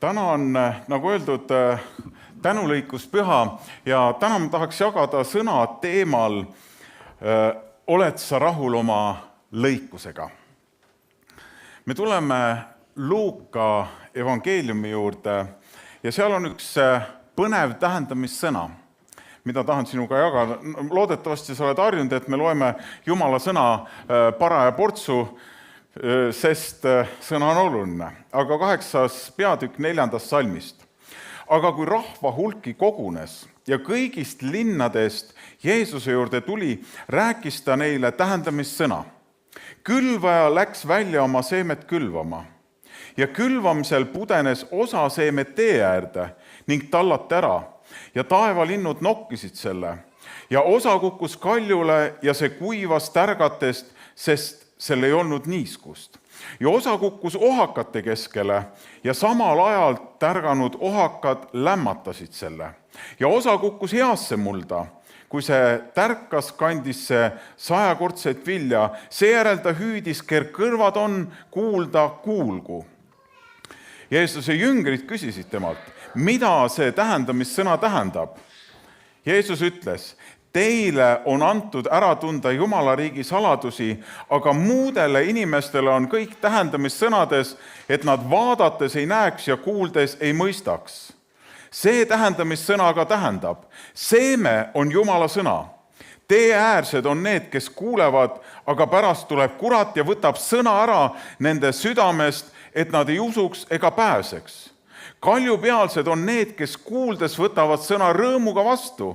Täna on, nagu öeldud, tänulõikuspüha ja täna ma tahaks jagada sõna teemal oled sa rahul oma lõikusega. Me tuleme Luuka evangeeliumi juurde ja seal on üks põnev tähendamissõna, mida tahan sinuga jagada. Loodetavasti sa oled harjunud, et me loeme Jumala sõna paraja portsu, sest sõna on oluline. Aga 8. peatükk 4. salmist. Aga kui rahva hulki kogunes ja kõigist linnadest Jeesuse juurde tuli, rääkis ta neile tähendamissõna. Külvaja läks välja oma seemet külvama ja külvamisel pudenes osa seemet tee äärde ning tallati ära ja taevalinnud nokkisid selle ja osa kukkus kaljule ja see kuivas tärgatest, sest sel ei olnud niiskust. Ja osa kukkus ohakate keskele ja samal ajal tärganud ohakad lämmatasid selle. Ja osa kukkus heasse mulda, kui see tärkas, kandis see 100-kordset vilja, seejärel ta hüüdis, ker kõrvad on kuulda, kuulgu. Jeesuse jüngrid küsisid temalt, mida see tähendamissõna tähendab. Jeesus ütles, teile on antud ära tunda Jumala riigi saladusi, aga muudele inimestele on kõik tähendamissõnades, et nad vaadates ei näeks ja kuuldes ei mõistaks. See tähendamissõna aga tähendab, seeme on Jumala sõna. Tee-äärsed on need, kes kuulevad, aga pärast tuleb kurat ja võtab sõna ära nende südamest, et nad ei usuks ega pääseks. Kaljupealsed on need, kes kuuldes võtavad sõna rõõmuga vastu.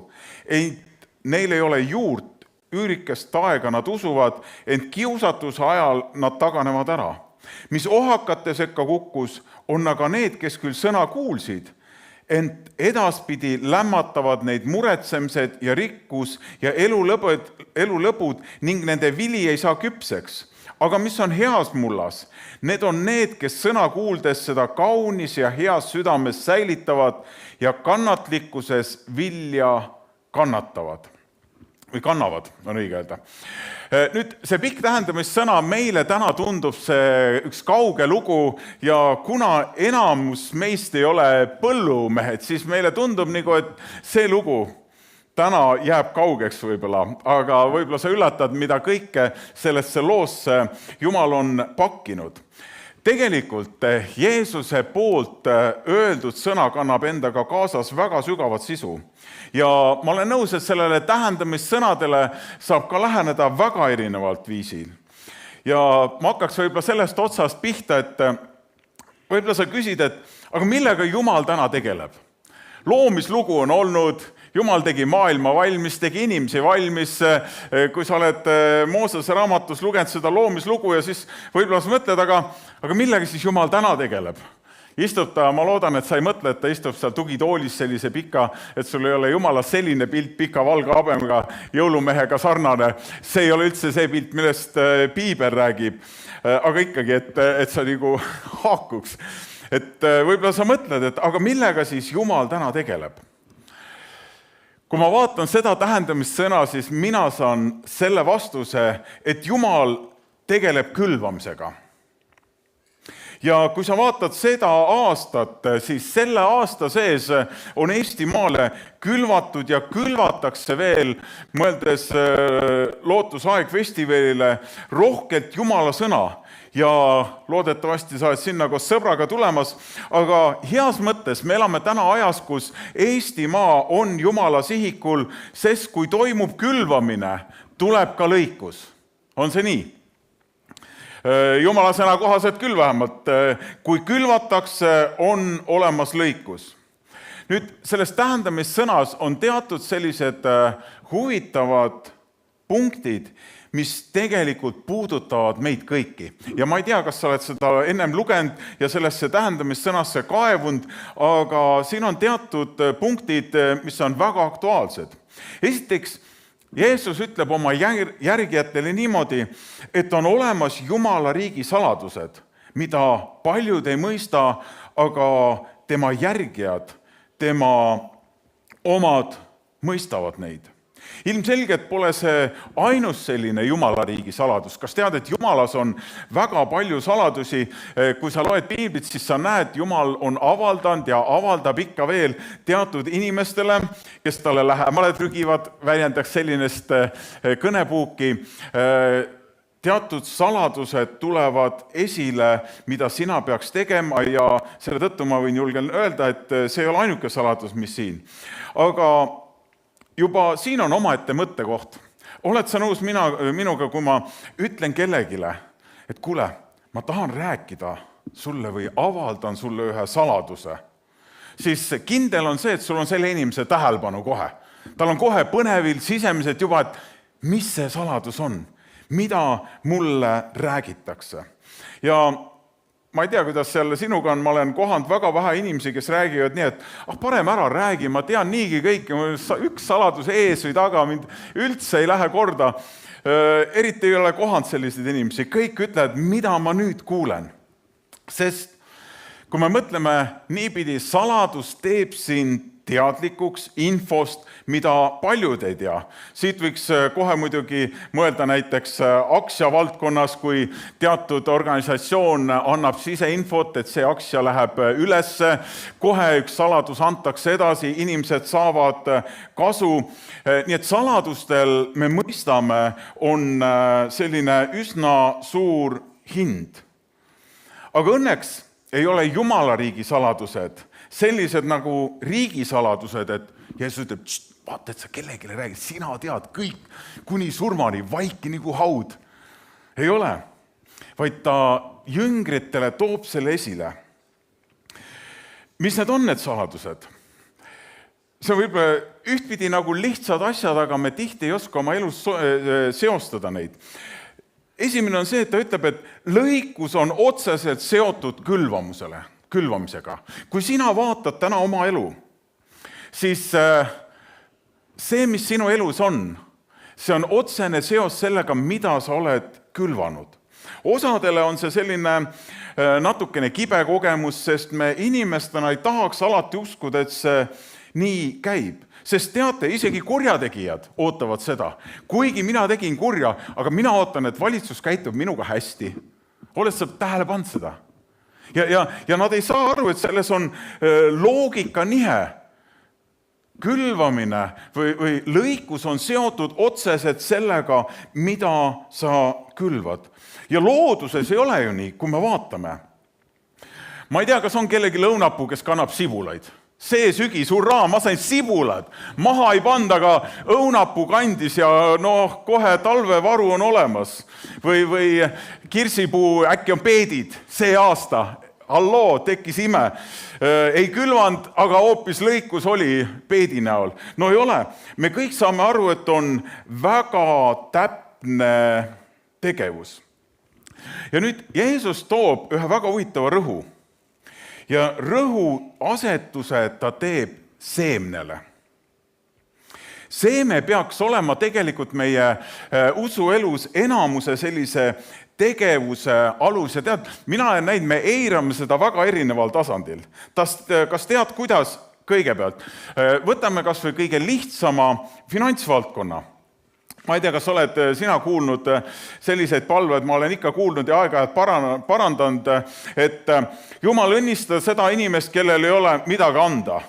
Neil ei ole juurt, üürikest aega nad usuvad, ent kiusatuse ajal nad taganevad ära. Mis ohakate sekka kukkus, on aga need, kes küll sõna kuulsid, ent edaspidi lämmatavad neid muretsemised ja rikkus ja elulõbud ning nende vili ei saa küpseks. Aga mis on heas mullas? Need on need, kes sõna kuuldes seda kaunis ja heas südames säilitavad ja kannatlikkuses vilja kannatavad. Või kannavad, on õige öelda. Nüüd see pikk tähendamissõna meile täna tundub see üks kauge lugu ja kuna enamus meist ei ole põllumehed, siis meile tundub nagu, et see lugu täna jääb kaugeks võib-olla, aga võib-olla sa üllatad, mida kõike sellesse loosse Jumal on pakkinud. Tegelikult Jeesuse poolt öeldud sõna kannab endaga kaasas väga sügavat sisu. Ja ma olen nõus, et sellele tähendamissõnadele saab ka läheneda väga erinevalt viisil. Ja ma hakkaks võib-olla sellest otsast pihta, et võib-olla sa küsid, et aga millega Jumal täna tegeleb? Loomislugu on olnud, Jumal tegi maailma valmis, tegi inimesi valmis. Kui sa oled Moosese raamatus lugenud seda loomislugu ja siis võib-olla sa mõtled, aga millega siis Jumal täna tegeleb? Istub ta, ma loodan, et sa ei mõtle, et ta istub seal tugitoolis sellise pika, et sul ei ole Jumala selline pilt pika valga habemega jõulumehega sarnane. See ei ole üldse see pilt, millest Piibel räägib, aga ikkagi, et sa nagu haakuks. Et võib-olla sa mõtled, et aga millega siis Jumal täna tegeleb? Kui ma vaatan seda tähendamissõna, siis mina saan selle vastuse, et Jumal tegeleb külvamisega. Ja kui sa vaatad seda aastat, siis selle aasta sees on Eestimaale külvatud ja külvatakse veel, mõeldes Lootusaeg festivalile, rohkelt Jumala sõna. Ja loodetavasti sa oled sinna koos sõbraga tulemas, aga heas mõttes me elame täna ajas, kus Eestimaa on Jumala sihikul, sest kui toimub külvamine, tuleb ka lõikus. On see nii? Jumala sõna kohaselt küll vähemalt, kui külvatakse, on olemas lõikus. Nüüd, selles tähendamissõnas on teatud sellised huvitavad punktid, mis tegelikult puudutavad meid kõiki. Ja ma ei tea, kas sa oled seda ennem lugenud ja sellesse tähendamissõnasse kaevunud, aga siin on teatud punktid, mis on väga aktuaalsed. Esiteks, Jeesus ütleb oma järgijatele niimoodi, et on olemas Jumala riigi saladused, mida paljud ei mõista, aga tema järgijad, tema omad mõistavad neid. Ilmselgelt pole see ainus selline Jumala riigi saladus. Kas tead, et Jumalas on väga palju saladusi? Kui sa loed piiblit, siis sa näed, Jumal on avaldanud ja avaldab ikka veel teatud inimestele, kes talle lähemale trügivad, väljendaks sellinest kõnepuuki. Teatud saladused tulevad esile, mida sina peaks tegema ja selle tõttu ma võin julgen öelda, et see ei ole ainuke saladus, mis siin. Aga juba siin on omaette mõttekoht. Oled sa nõus minuga, kui ma ütlen kellegile, et kuule, ma tahan rääkida sulle või avaldan sulle ühe saladuse, siis kindel on see, et sul on selle inimese tähelepanu kohe. Tal on kohe põnevil sisemiselt juba, et mis see saladus on, mida mulle räägitakse. Ja ma ei tea, kuidas seal sinuga on, ma olen kohanud väga vähe inimesi, kes räägivad nii, et parem ära räägi, ma tean niigi kõike, üks saladus ees või taga, mind üldse ei lähe korda. Eriti ei ole kohanud selliseid inimesi, kõik ütlevad, mida ma nüüd kuulen. Sest kui me mõtleme niipidi, saladus teeb sind teadlikuks infost, mida paljud ei tea. Siit võiks kohe muidugi mõelda näiteks aktsiavaldkonnas, kui teatud organisatsioon annab siseinfot, et see aktsia läheb ülesse, kohe üks saladus antakse edasi, inimesed saavad kasu. Nii et saladustel, me mõistame, on selline üsna suur hind. Aga õnneks ei ole Jumala riigi saladused sellised nagu riigisaladused, et Jeesus ütleb, vaata, et sa kellelegi räägid, sina tead kõik, kuni surmani, vaiki nagu haud. Ei ole, vaid ta jüngritele toob selle esile. Mis need on need saladused? See võib ühtpidi nagu lihtsad asjad, aga me tihti ei oska oma elus seostada neid. Esimene on see, et ta ütleb, et lõikus on otseselt seotud külvamisega. Kui sina vaatad täna oma elu, siis see, mis sinu elus on, see on otsene seos sellega, mida sa oled külvanud. Osadele on see selline natukene kibe kogemus, sest me inimestena ei tahaks alati uskuda, et see nii käib. Sest teate, isegi kurjategijad ootavad seda. Kuigi mina tegin kurja, aga mina ootan, et valitsus käitub minuga hästi. Oled sa tähele pannud seda? Ja nad ei saa aru, et selles on loogika nihe. Külvamine või lõikus on seotud otseselt sellega, mida sa külvad. Ja looduses ei ole ju nii, kui me vaatame. Ma ei tea, kas on kellegi lõunapuu, kes kannab sibulaid. See sügis, hurraa, ma sain sibulad. Maha ei panda, aga õunapuu kandis ja kohe talvevaru on olemas. Või kirsipuu, äkki on peedid see aasta. Halloo, tekkis ime. Ei külvanud, aga hoopis lõikus oli peedi näol. No ei ole. Me kõik saame aru, et on väga täpne tegevus. Ja nüüd Jeesus toob ühe väga huvitava rõhu. Ja rõhu asetuse ta teeb seemnele. Seeme peaks olema tegelikult meie usuelus enamuse sellise tegevuse alus. Ja tead, mina olen näinud, me eirame seda väga erineval tasandil. Kas tead, kuidas kõigepealt? Võtame kas või kõige lihtsama finantsvaldkonna. Ma ei tea, kas oled sina kuulnud selliseid palveid, ma olen ikka kuulnud ja aeg-ajalt parandanud, et Jumal õnnistada seda inimest, kellel ei ole midagi anda.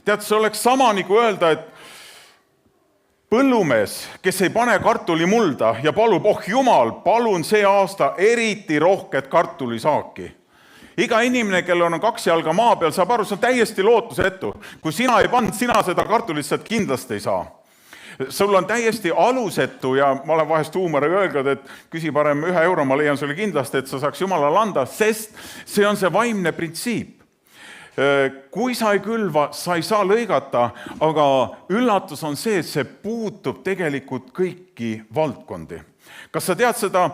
Tead, see oleks sama nagu öelda, et põllumees, kes ei pane kartuli mulda ja palub, Jumal, palun see aasta eriti rohket kartulisaaki. Iga inimene, kellel on 2 jalga maa peal, saab aru, see on täiesti lootusetu. Kui sina ei pannud, sina seda kartulist kindlasti ei saa. Sul on täiesti alusetu ja ma olen vahest huumoriga öelnud, et küsi parem 1 euro, ma leian sulle kindlasti, et sa saaks Jumalale anda, sest see on see vaimne printsiip. Kui sa ei külva, sa ei saa lõigata, aga üllatus on see, et see puutub tegelikult kõiki valdkondi. Kas sa tead seda?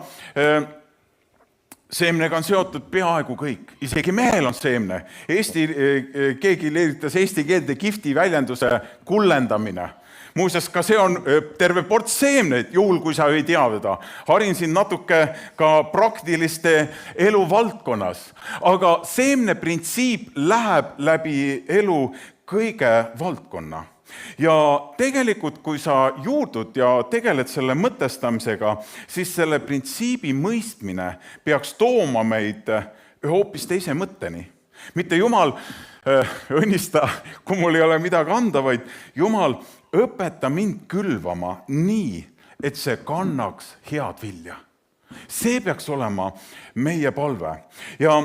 Seemnega on seotud peaaegu kõik. Isegi mehel on seemne. Keegi leeritas eesti keelde kihvti väljenduse kullendamine. Muuseas, ka see on terve ports seemneid, juhul kui sa ei tea teda. Harin siin natuke ka praktiliste elu valdkonnas. Aga seemne printsiip läheb läbi elu kõige valdkonna. Ja tegelikult, kui sa juurdud ja tegeled selle mõtestamisega, siis selle printsiibi mõistmine peaks tooma meid ühe hoopis teise mõtteni. Mitte Jumal, õnnista, kui mul ei ole midagi anda, vaid Jumal, õpeta mind külvama nii, et see kannaks head vilja. See peaks olema meie palve. Ja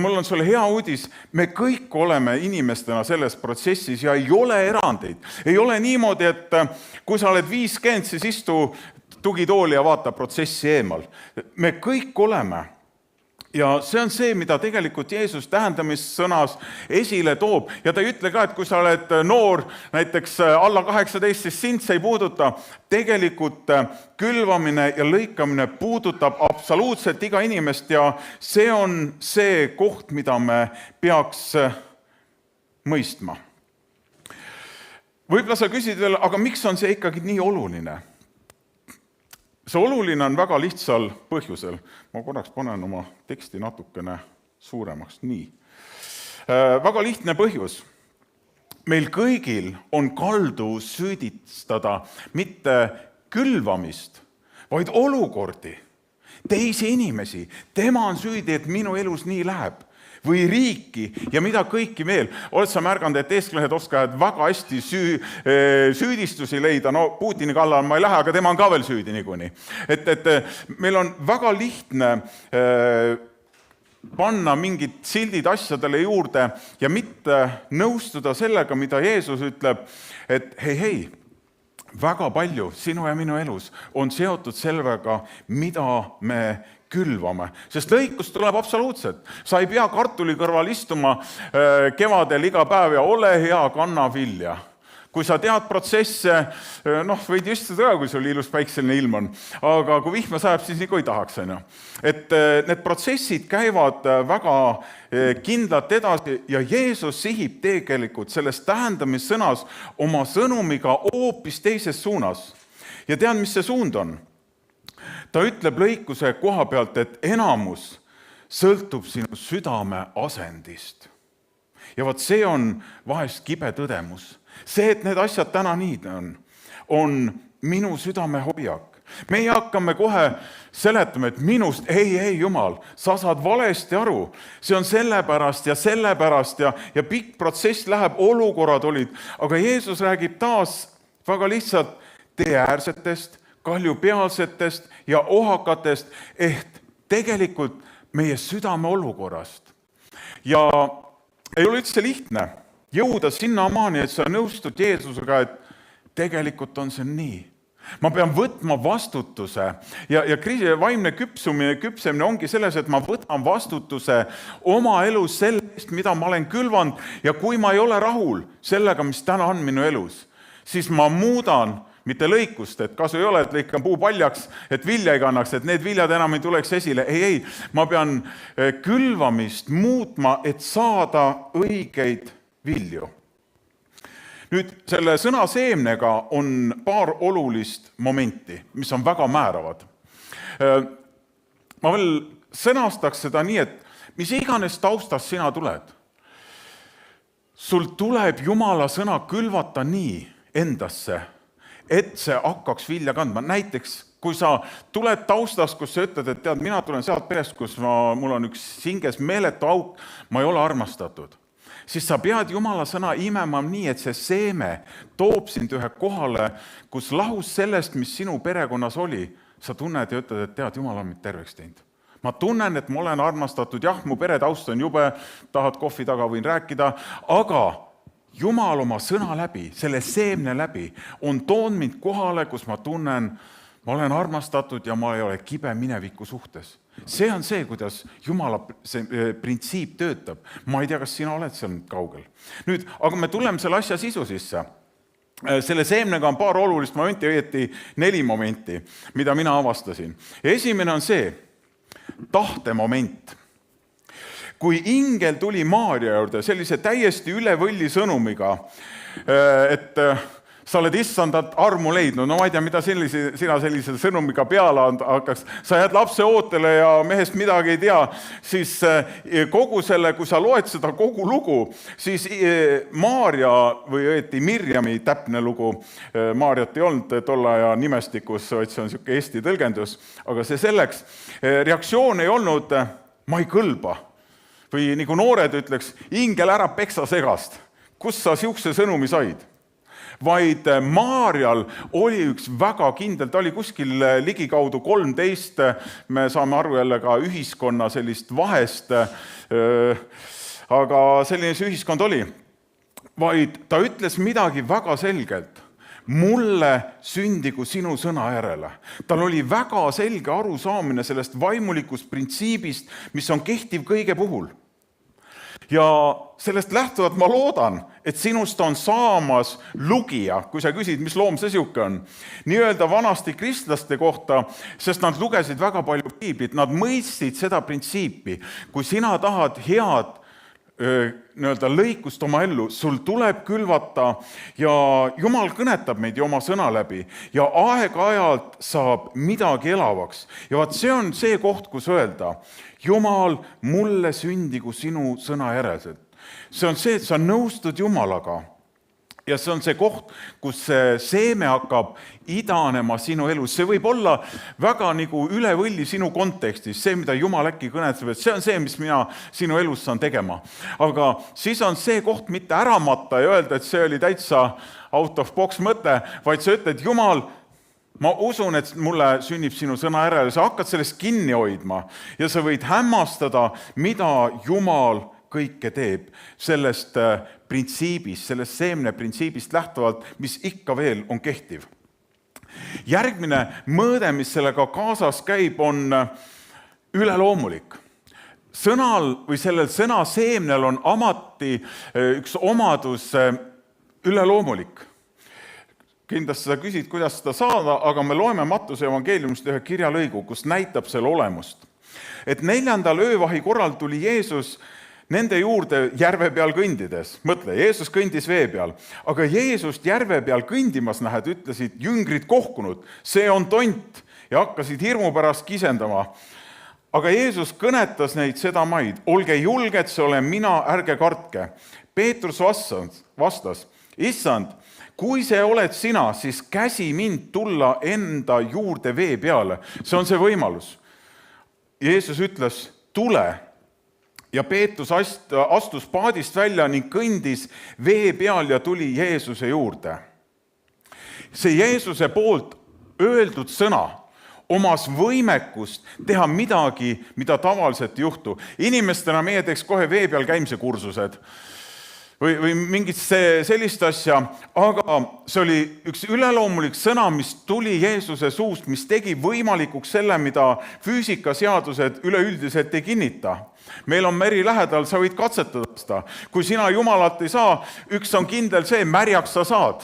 mul on sulle hea uudis, me kõik oleme inimestena selles protsessis ja ei ole erandeid. Ei ole niimoodi, et kui sa oled 50, siis istu tugitooli ja vaata protsessi eemal. Me kõik oleme. Ja see on see, mida tegelikult Jeesus tähendamissõnas esile toob. Ja ta ei ütle ka, et kui sa oled noor, näiteks alla 18, siis sind see ei puuduta. Tegelikult külvamine ja lõikamine puudutab absoluutselt iga inimest ja see on see koht, mida me peaks mõistma. Võib-olla sa küsid veel, aga miks on see ikkagi nii oluline? See oluline on väga lihtsal põhjusel. Ma korraks panen oma teksti natukene suuremaks. Nii. Väga lihtne põhjus. Meil kõigil on kaldu süüdistada mitte külvamist, vaid olukordi, teisi inimesi. Tema on süüdi, et minu elus nii läheb. Või riiki ja mida kõiki veel. Oled sa märganud, et eesklehed oskavad väga hästi süüdistusi leida. No Putini kallal ma ei lähe, aga tema on ka veel süüdi niikuinii. Et meil on väga lihtne panna mingid sildid asjadele juurde ja mitte nõustuda sellega, mida Jeesus ütleb, et hei, väga palju sinu ja minu elus on seotud sellega, mida me külvame, sest lõikus tuleb absoluutselt. Sa ei pea kartuli kõrval istuma kevadel iga päev ja ole hea, kanna vilja. Kui sa tead protsesse, võid istuda ka, kui sul ilus päikseline ilm on, aga kui vihma sajab, siis nagu ei tahaks. Et need protsessid käivad väga kindlalt edasi ja Jeesus sihib tegelikult selles tähendamissõnas oma sõnumiga hoopis teises suunas. Ja tead, mis see suund on? Ta ütleb lõikuse koha pealt, et enamus sõltub sinu südame asendist. Ja vaat see on vahest kibe tõdemus. See, et need asjad täna nii on minu südame hoiak. Meie hakkame kohe seletama, et minust, ei Jumal, sa saad valesti aru. See on sellepärast ja pikk protsess läheb, olukorrad olid. Aga Jeesus räägib taas väga lihtsalt teeäärsetest, kaljupealsetest ja ohakatest, ehk tegelikult meie südame olukorrast. Ja ei ole üldse lihtne jõuda sinna maani, et sa nõustud Jeesusega, et tegelikult on see nii. Ma pean võtma vastutuse ja vaimne küpsemine ongi selles, et ma võtan vastutuse oma elus sellest, mida ma olen külvanud ja kui ma ei ole rahul sellega, mis täna on minu elus, siis ma muudan mitte lõikust, et kasu ei ole, et lõikan puu paljaks, et vilja ei kannaks, et need viljad enam ei tuleks esile. Ei, ma pean külvamist muutma, et saada õigeid vilju. Nüüd, selle sõna seemnega on paar olulist momenti, mis on väga määravad. Ma veel sõnastaks seda nii, et mis iganes taustast sina tuled, sul tuleb Jumala sõna külvata nii endasse, et see hakkaks vilja kandma. Näiteks, kui sa tuled taustast, kus sa ütled, et tead, mina tulen sealt perest, kus mul on üks hinges meeletu auk, ma ei ole armastatud, siis sa pead Jumala sõna imema nii, et see seeme toob sind ühe kohale, kus lahus sellest, mis sinu perekonnas oli, sa tunned ja ütled, et tead, Jumal on mind terveks teinud. Ma tunnen, et ma olen armastatud, jah, mu peretaust on jube, tahad kohvi taga, võin rääkida, aga Jumal oma sõna läbi, selle seemne läbi, on toon mind kohale, kus ma tunnen, ma olen armastatud ja ma ei ole kibe mineviku suhtes. See on see, kuidas Jumala see printsiip töötab. Ma ei tea, kas sina oled seal kaugel. Nüüd, aga me tuleme selle asja sisu sisse. Selle seemnega on paar olulist momenti, õieti 4 momenti, mida mina avastasin. Ja esimene on see, tahtemoment. Kui ingel tuli Maaria juurde sellise täiesti üle võlli sõnumiga, et sa oled issandat armu leidnud, no ma ei tea, mida sina sellise sõnumiga peale hakkaks, sa jääd lapse ootele ja mehest midagi ei tea, siis kogu selle, kui sa loed seda kogu lugu, siis Maarja või õieti Mirjami täpne lugu, Maarjat ei olnud tolle aja nimestikus, vaid see on niisugune eesti tõlgendus, aga see selleks, reaktsioon ei olnud, ma ei kõlba, või nagu noored ütleks, ingel ära peksa segast, kus sa siukse sõnumi said? Vaid Maarjal oli üks väga kindel, ta oli kuskil ligikaudu 13, me saame aru jälle ka ühiskonna sellist vahest, aga selline see ühiskond oli. Vaid ta ütles midagi väga selgelt, mulle sündigu sinu sõna järele. Tal oli väga selge arusaamine sellest vaimulikust printsiibist, mis on kehtiv kõige puhul. Ja sellest lähtuvalt ma loodan, et sinust on saamas lugija, kui sa küsid, mis loom see siuke on. Nii-öelda vanasti kristlaste kohta, sest nad lugesid väga palju piiblit, nad mõistsid seda printsiipi. Kui sina tahad head nii-öelda lõikust oma ellu, sul tuleb külvata ja Jumal kõnetab meid ju oma sõna läbi ja aeg-ajalt saab midagi elavaks. Ja vaat see on see koht, kus öelda, Jumal, mulle sündigu sinu sõna järelselt. See on see, et sa nõustud Jumalaga ja see on see koht, kus see seeme hakkab idanema sinu elus. See võib olla väga nagu üle võlli sinu kontekstis, see, mida Jumal äkki kõnetab, et see on see, mis mina sinu elus saan tegema. Aga siis on see koht mitte ära matta ja öelda, et see oli täitsa out of box mõte, vaid sa ütled, Jumal, ma usun, et mulle sünnib sinu sõna järele, sa hakkad sellest kinni hoidma ja sa võid hämmastada, mida Jumal kõike teeb sellest printsiibist, sellest seemne printsiibist lähtuvalt, mis ikka veel on kehtiv. Järgmine mõõde, mis sellega kaasas käib, on üleloomulik. Sõnal või sellel sõna seemnel on amati üks omadus üleloomulik. Kindlasti sa küsid, kuidas seda saada, aga me loeme Mattuse evangeeliumist ühe kirjalõigu, kus näitab selle olemust. Et 4. öövahi korral tuli Jeesus nende juurde järve peal kõndides. Mõtle, Jeesus kõndis vee peal, aga Jeesust järve peal kõndimas nähed, ütlesid jüngrid kohkunud, see on tont ja hakkasid hirmu pärast kisendama. Aga Jeesus kõnetas neid seda maid, olge julged, see olen mina, ärge kartke. Peetrus vastas, issand, kui see oled sina, siis käsi mind tulla enda juurde vee peale. See on see võimalus. Jeesus ütles, tule. Ja Peetrus astus paadist välja ning kõndis vee peal ja tuli Jeesuse juurde. See Jeesuse poolt öeldud sõna omas võimekust teha midagi, mida tavaliselt ei juhtu. Inimestena meie teeks kohe vee peal käimise kursused või mingit sellist asja, aga see oli üks üleloomulik sõna, mis tuli Jeesuse suust, mis tegi võimalikuks selle, mida füüsikaseadused üleüldiselt ei kinnita. Meil on meri lähedal, sa võid katsetada seda. Kui sina Jumalat ei saa, üks on kindel see, märjaks sa saad.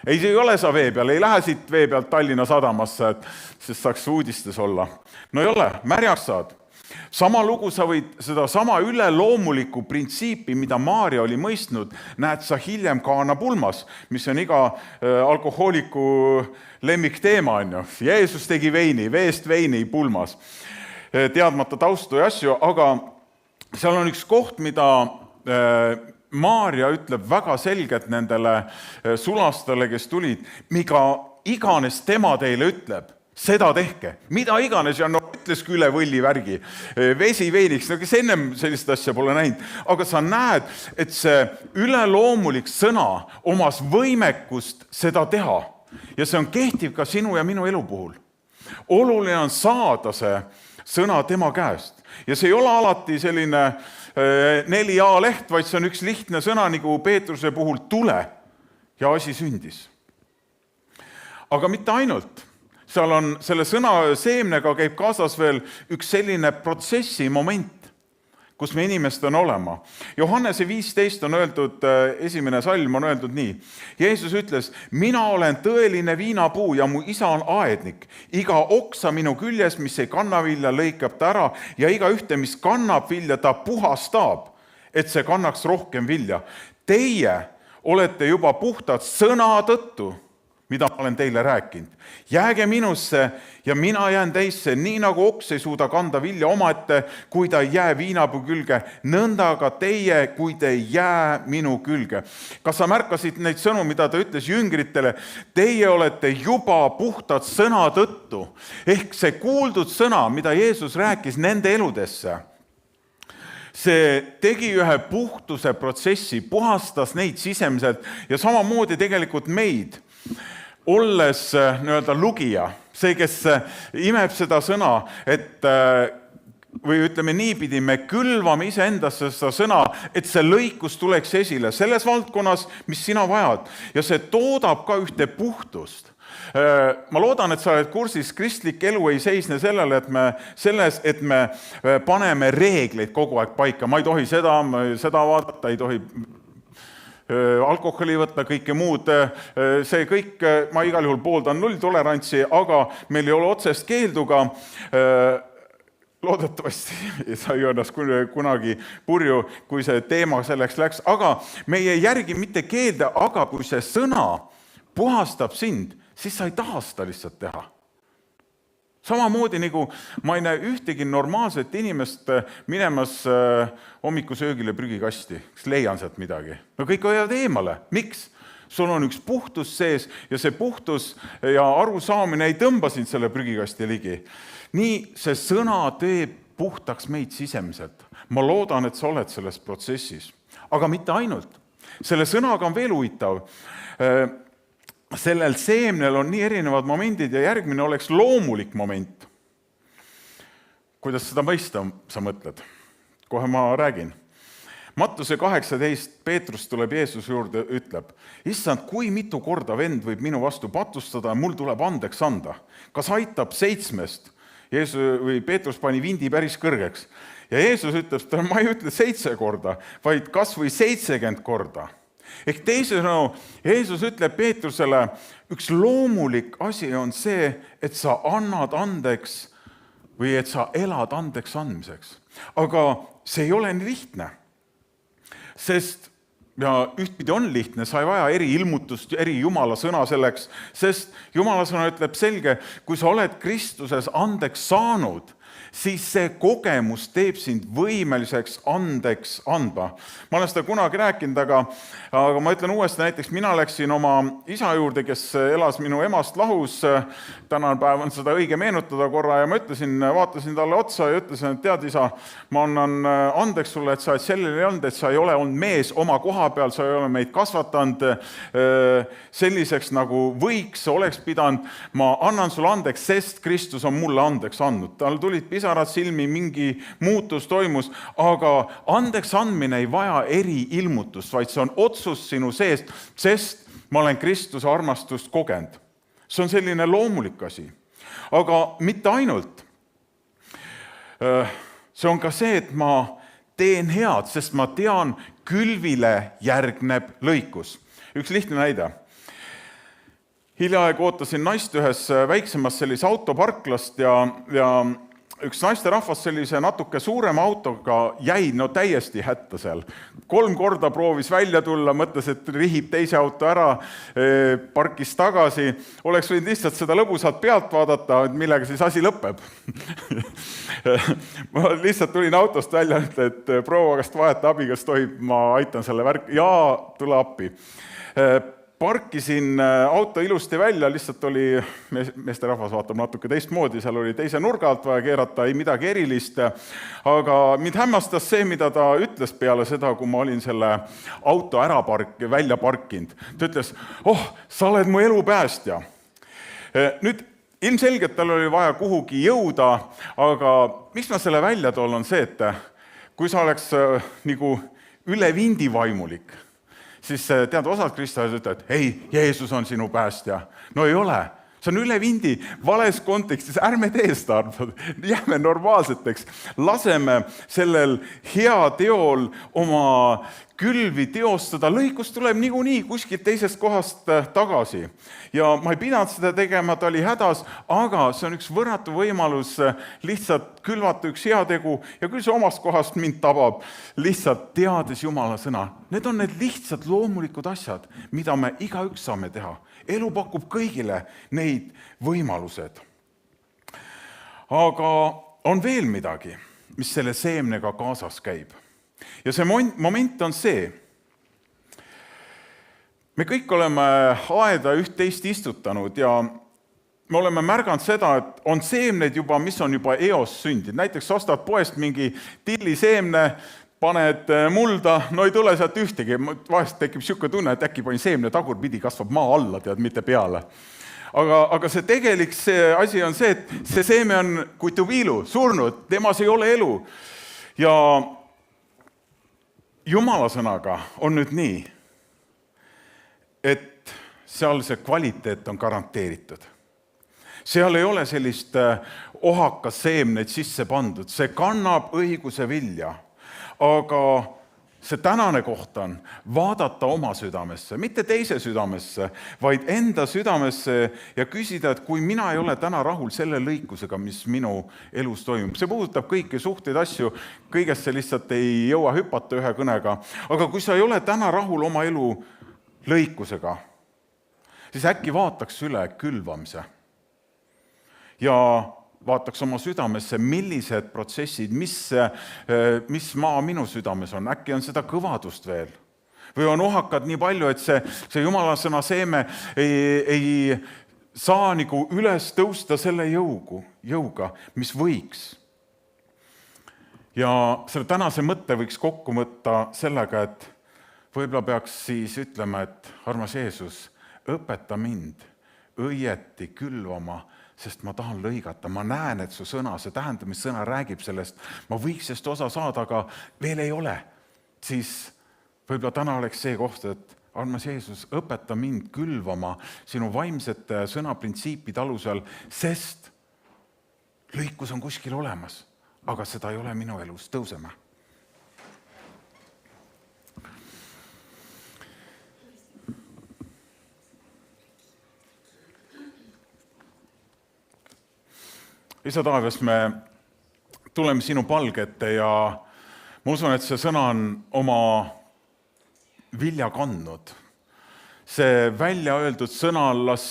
Ei ole sa vee peal, ei lähe siit vee pealt Tallinna sadamasse, sest saaks uudistes olla. No ei ole, märjaks saad. Sama lugu sa võid seda sama üleloomulikku printsiipi, mida Maarja oli mõistnud, näed sa hiljem Kaana pulmas, mis on iga alkohooliku lemmikteema. Jeesus tegi veini, veest veini pulmas, teadmata taustu ja asju, aga seal on üks koht, mida Maarja ütleb väga selgelt nendele sulastele, kes tulid, mida iganes tema teile ütleb, seda tehke. Mida iganes, ja ütleski üle võlli värgi, vesi veiniks, kes ennem sellist asja pole näinud. Aga sa näed, et see üleloomulik sõna omas võimekust seda teha. Ja see on kehtiv ka sinu ja minu elu puhul. Oluline on saada see sõna tema käest. Ja see ei ole alati selline 4A leht, vaid see on üks lihtne sõna, nagu Peetruse puhul tule ja asi sündis. Aga mitte ainult. Seal on selle sõna seemnega käib kaasas veel üks selline protsessi moment, kus me inimesed on olema. Johannese 15 on öeldud, esimene salm on öeldud nii. Jeesus ütles, mina olen tõeline viinapuu ja mu isa on aednik. Iga oksa minu küljes, mis ei kanna vilja, lõikab ta ära ja iga ühte, mis kannab vilja, ta puhastab, et see kannaks rohkem vilja. Teie olete juba puhtad sõna tõttu, mida ma olen teile rääkinud. Jääge minusse ja mina jään teisse, nii nagu oks ei suuda kanda vilja omaette, kui ta ei jää viinapuu külge, nõnda ka teie, kui te ei jää minu külge. Kas sa märkasid neid sõnu, mida ta ütles jüngritele? Teie olete juba puhtad sõna tõttu. Ehk see kuuldud sõna, mida Jeesus rääkis nende eludesse, see tegi ühe puhtuse protsessi, puhastas neid sisemiselt ja samamoodi tegelikult meid, olles nii-öelda lugija, see, kes imeb seda sõna, et või ütleme niipidi, me külvame iseendasse seda sõna, et see lõikus tuleks esile selles valdkonnas, mis sina vajad. Ja see toodab ka ühte puhtust. Ma loodan, et sa oled kursis, kristlik elu ei seisne sellele, et me paneme reegleid kogu aeg paika. Ma ei tohi seda vaadata, ei tohi alkoholi võtta, kõike muud. See kõik, ma igal juhul pooldan nulltolerantsi, aga meil ei ole otsest keelduga. Loodetavasti sa ei õnnas kunagi purju, kui see teema selleks läks, aga meie järgi mitte keelde, aga kui see sõna puhastab sind, siis sa ei taha seda lihtsalt teha. Samamoodi nagu ma ei näe ühtegi normaalset inimest minemas hommikusöögile prügikasti, kes leian sealt midagi. No kõik hoiavad eemale. Miks? Sul on üks puhtus sees ja see puhtus ja arusaamine ei tõmba sind selle prügikasti ligi. Nii see sõna teeb puhtaks meid sisemiselt. Ma loodan, et sa oled selles protsessis. Aga mitte ainult. Selle sõnaga on veel huvitav. Sellel seemnel on nii erinevad momendid ja järgmine oleks loomulik moment. Kuidas seda mõista, sa mõtled? Kohe ma räägin. Mattuse 18, Peetrus tuleb Jeesuse juurde, ütleb, issand, kui mitu korda vend võib minu vastu patustada ja mul tuleb andeks anda. Kas aitab 7? Peetrus pani vindi päris kõrgeks. Ja Jeesus ütleb, ma ei ütle 7 korda, vaid kas või 70 korda. Ehk teisesõnu, Jeesus ütleb Peetrusele, üks loomulik asi on see, et sa annad andeks või et sa elad andeks andmiseks. Aga see ei ole nii lihtne, sest ja ühtpidi on lihtne, sa ei vaja eri ilmutust, eri Jumala sõna selleks, sest Jumala sõna ütleb selge, kui sa oled Kristuses andeks saanud, siis see kogemus teeb sind võimeliseks andeks andma. Ma olen seda kunagi rääkinud, aga ma ütlen uuesti, näiteks mina läksin oma isa juurde, kes elas minu emast lahus. Tänane päev on seda õige meenutada korra ja ma vaatasin talle otsa ja ütlesin, et tead isa, ma annan andeks sulle, et sa sellele ei olnud, et sa ei ole olnud mees oma koha peal, sa ei ole meid kasvatanud selliseks nagu võiks, oleks pidanud. Ma annan sulle andeks, sest Kristus on mulle andeks andnud. Tal tulid pisarad silmi, mingi muutus toimus, aga andeks andmine ei vaja eri ilmutust, vaid see on otsus sinu seest, sest ma olen Kristuse armastust kogenud. See on selline loomulik asi. Aga mitte ainult. See on ka see, et ma teen head, sest ma tean, külvile järgneb lõikus. Üks lihtne näide. Hiljaaegu ootasin naist ühes väiksemas sellise autoparklast ja üks naisterahvas sellise natuke suurema autoga jäi täiesti hätta seal. 3 korda proovis välja tulla, mõtles, et rihib teise auto ära, parkis tagasi. Oleks võinud lihtsalt seda lõbusalt pealt vaadata, millega siis asi lõpeb. Ma lihtsalt tulin autost välja, et proua, kas vajate abi, kas tohib, ma aitan selle värk. Jaa, tule appi. Parkisin auto ilusti välja, lihtsalt oli, meesterahvas vaatab natuke teistmoodi, seal oli teise nurga alt vaja keerata, ei midagi erilist, aga mind hämmastas see, mida ta ütles peale seda, kui ma olin selle auto välja parkinud. Ta ütles, sa oled mu elu päästja. Nüüd ilmselgelt tal oli vaja kuhugi jõuda, aga miks ma selle välja toon on see, et kui sa oleks nagu üle vindi vaimulik, siis tead, osad kristlased ütlevad, ei, Jeesus on sinu päästja. No ei ole. see on üle vindi, vales kontekstis, ärme tee seda, jääme normaalseteks, laseme sellel hea teol oma külvi teostada, lõikus tuleb niikuinii kuskilt teisest kohast tagasi. Ja ma ei pidanud seda tegema, ta oli hädas, aga see on üks võrratu võimalus lihtsalt külvata üks heategu ja küll see omast kohast mind tabab, lihtsalt teades Jumala sõna. Need on need lihtsad loomulikud asjad, mida me igaüks saame teha. Elu pakub kõigile neid võimalused. Aga on veel midagi, mis selle seemnega kaasas käib. Ja see moment on see, me kõik oleme aeda üht-teist istutanud ja me oleme märganud seda, et on seemned juba, mis on juba eos sündinud. Näiteks ostad poest mingi tilliseemne, paned mulda, no ei tule sealt ühtegi, vahest tekib niisugune tunne, et äkki panin seemne tagurpidi, kasvab maa alla, tead, mitte peale. Aga see tegelik see asi on see, et see seeme on kutuviilu, surnud, temas ei ole elu. Ja Jumala sõnaga on nüüd nii, et seal see kvaliteet on garanteeritud. Seal ei ole sellist ohakas seemneid sisse pandud, see kannab õiguse vilja. Aga see tänane koht on vaadata oma südamesse, mitte teise südamesse, vaid enda südamesse ja küsida, et kui mina ei ole täna rahul selle lõikusega, mis minu elus toimub. See puudutab kõiki suhteid asju, kõigest see lihtsalt ei jõua hüpata ühe kõnega. Aga kui sa ei ole täna rahul oma elu lõikusega, siis äkki vaataks üle külvamise ja vaataks oma südamesse, millised protsessid, mis maa minu südames on. Äkki on seda kõvadust veel. Või on ohakad nii palju, et see Jumala sõna seeme ei saa nagu üles tõusta selle jõuga, mis võiks. Ja selle tänase mõtte võiks kokku võtta sellega, et võib-olla peaks siis ütlema, et armas Jeesus, õpeta mind õieti külvama, sest ma tahan lõigata, ma näen, et su sõna, see tähendamissõna räägib sellest, ma võiks sest osa saada, aga veel ei ole. Siis võib-olla täna oleks see koht, et armas Jeesus, õpeta mind külvama sinu vaimsete sõnaprintsiipide alusel, sest lõikus on kuskil olemas, aga seda ei ole minu elus, tõuseme. Isa taevas, me tuleme sinu palgete ja ma usun, et see sõna on oma vilja kandnud. See välja öeldud sõna las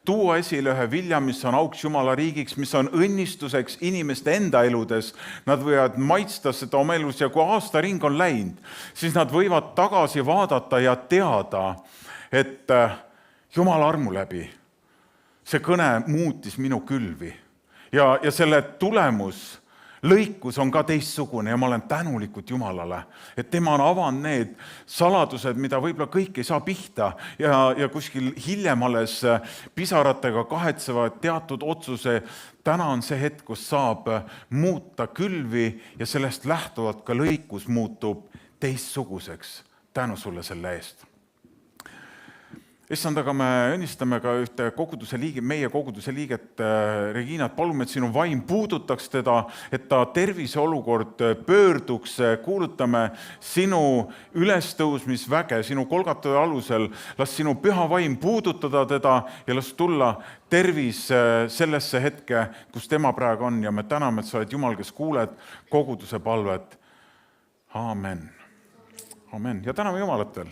tuua esile ühe vilja, mis on auks Jumala riigiks, mis on õnnistuseks inimeste enda eludes. Nad võivad maitsta seda oma elus ja kui aastaring on läinud, siis nad võivad tagasi vaadata ja teada, et Jumala armu läbi see kõne muutis minu külvi. Ja selle tulemus, lõikus on ka teistsugune ja ma olen tänulikud Jumalale, et tema on avanud need saladused, mida võib-olla kõik ei saa pihta ja kuskil hiljem alles pisaratega kahetsevad teatud otsuse. Täna on see hetk, kus saab muuta külvi ja sellest lähtuvalt ka lõikus muutub teistsuguseks. Tänu sulle selle eest. Issand, aga me õnnistame ka ühte koguduse liiget, meie koguduse liiget Reginat, palume, et sinu vaim puudutaks teda, et ta terviseolukord pöörduks, kuulutame sinu ülestõusmisväge, sinu kolgatade alusel, las sinu püha vaim puudutada teda ja las tulla tervis sellesse hetke, kus tema praegu on ja me täname, et sa oled Jumal, kes kuuled koguduse palvet. Aamen. Amen. Ja täname Jumalat veel.